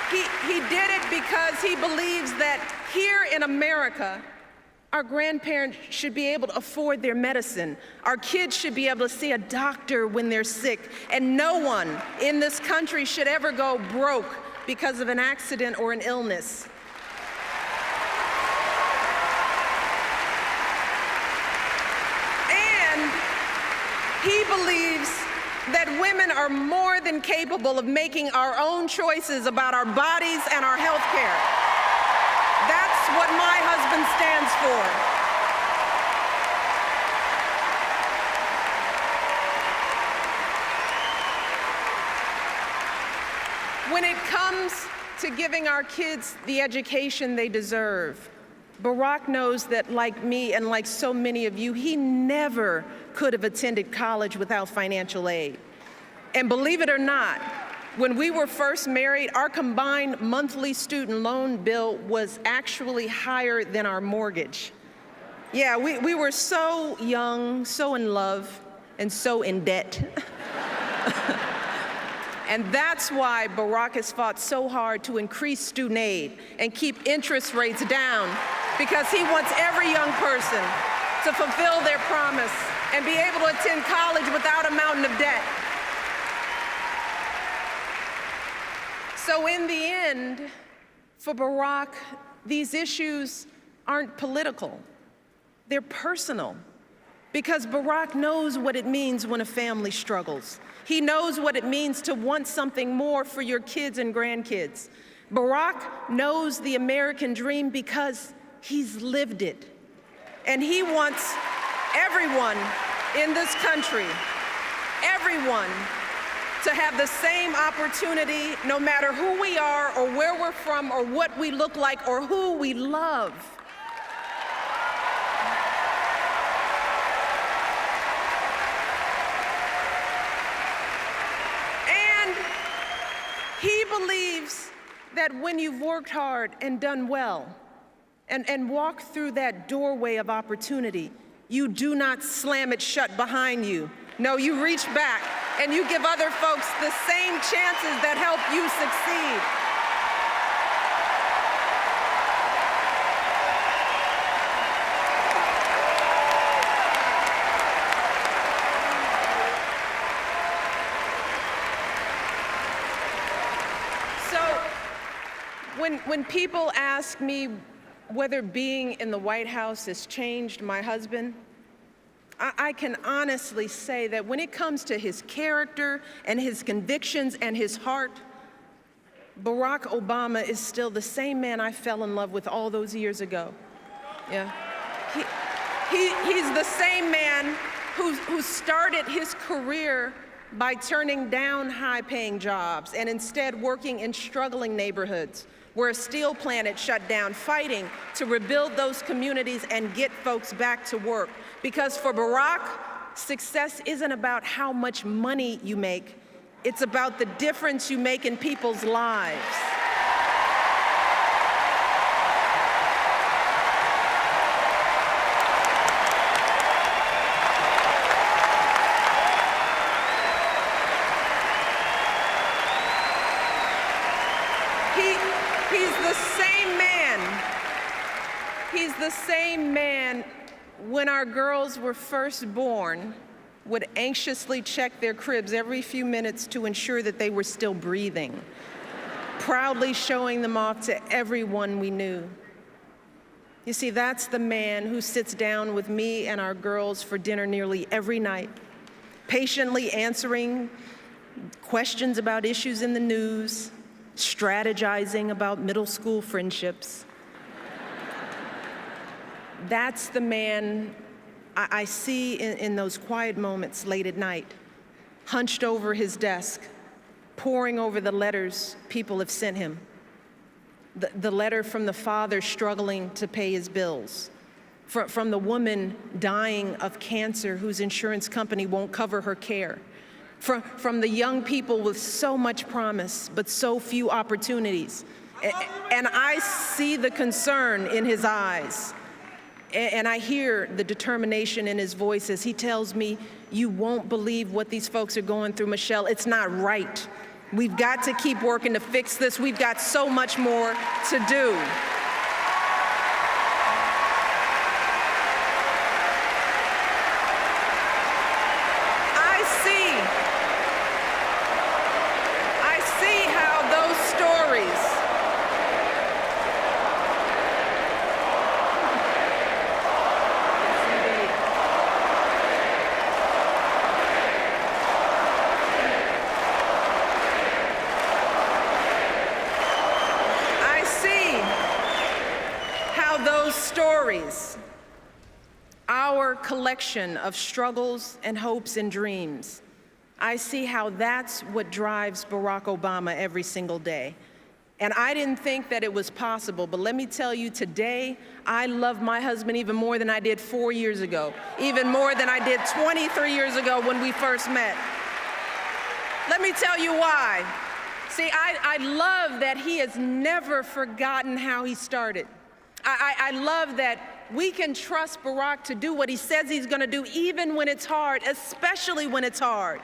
He did it because he believes that here in America, our grandparents should be able to afford their medicine. Our kids should be able to see a doctor when they're sick. And no one in this country should ever go broke because of an accident or an illness. And he believes that women are more than capable of making our own choices about our bodies and our health care. That's what my husband stands for. When it comes to giving our kids the education they deserve, Barack knows that, like me and like so many of you, he never could have attended college without financial aid. And believe it or not, when we were first married, our combined monthly student loan bill was actually higher than our mortgage. Yeah, we were so young, so in love, and so in debt. And that's why Barack has fought so hard to increase student aid and keep interest rates down, because he wants every young person to fulfill their promise and be able to attend college without a mountain of debt. So in the end, for Barack, these issues aren't political. They're personal, because Barack knows what it means when a family struggles. He knows what it means to want something more for your kids and grandkids. Barack knows the American dream because he's lived it. And he wants everyone in this country, everyone, to have the same opportunity, no matter who we are or where we're from or what we look like or who we love. And he believes that when you've worked hard and done well and walked through that doorway of opportunity, you do not slam it shut behind you. No, you reach back and you give other folks the same chances that help you succeed. So when people ask me whether being in the White House has changed my husband, I can honestly say that when it comes to his character and his convictions and his heart, Barack Obama is still the same man I fell in love with all those years ago. Yeah. He's the same man who started his career by turning down high-paying jobs and instead working in struggling neighborhoods where a steel plant had shut down, fighting to rebuild those communities and get folks back to work. Because for Barack, success isn't about how much money you make, it's about the difference you make in people's lives. He's the same man when our girls were first born would anxiously check their cribs every few minutes to ensure that they were still breathing, proudly showing them off to everyone we knew. You see, that's the man who sits down with me and our girls for dinner nearly every night, patiently answering questions about issues in the news, strategizing about middle school friendships. That's the man I see in those quiet moments late at night, hunched over his desk, poring over the letters people have sent him. The letter from the father struggling to pay his bills, from the woman dying of cancer whose insurance company won't cover her care, from the young people with so much promise but so few opportunities. And I see the concern in his eyes. And I hear the determination in his voice as he tells me, "You won't believe what these folks are going through, Michelle. It's not right. We've got to keep working to fix this. We've got so much more to do. I see how those stories our collection of struggles and hopes and dreams. I see how that's what drives Barack Obama every single day. And I didn't think that it was possible, but let me tell you, today, I love my husband even more than I did 4 years ago, even more than I did 23 years ago when we first met. Let me tell you why. See, I love that he has never forgotten how he started. I love that we can trust Barack to do what he says he's going to do, even when it's hard, especially when it's hard.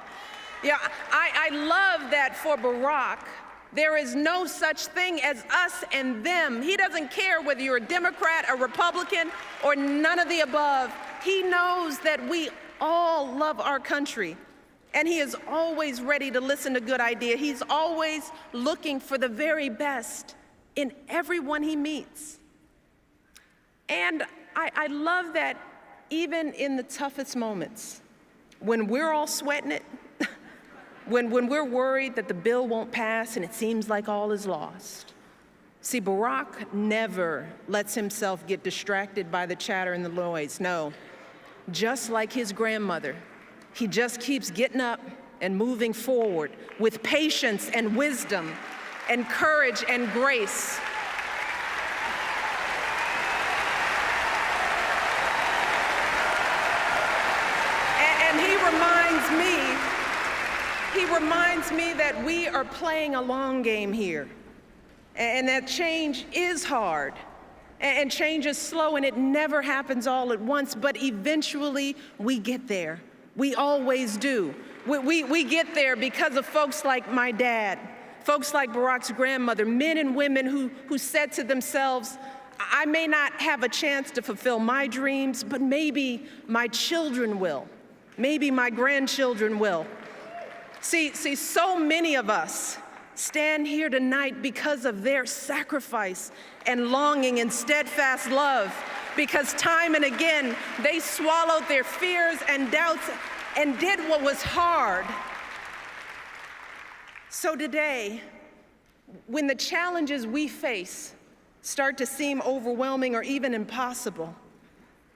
Yeah, I love that for Barack, there is no such thing as us and them. He doesn't care whether you're a Democrat, a Republican, or none of the above. He knows that we all love our country, and he is always ready to listen to good ideas. He's always looking for the very best in everyone he meets. And I love that even in the toughest moments, when we're all sweating it, when we're worried that the bill won't pass and it seems like all is lost. See, Barack never lets himself get distracted by the chatter and the noise. No, just like his grandmother, he just keeps getting up and moving forward with patience and wisdom and courage and grace. He reminds me that we are playing a long game here, and that change is hard, and change is slow, and it never happens all at once, but eventually we get there. We always do. We get there because of folks like my dad, folks like Barack's grandmother, men and women who said to themselves, I may not have a chance to fulfill my dreams, but maybe my children will. Maybe my grandchildren will. See, so many of us stand here tonight because of their sacrifice and longing and steadfast love, because time and again, they swallowed their fears and doubts and did what was hard. So today, when the challenges we face start to seem overwhelming or even impossible,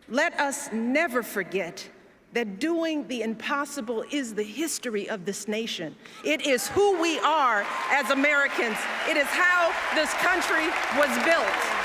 let us never forget that doing the impossible is the history of this nation. It is who we are as Americans. It is how this country was built.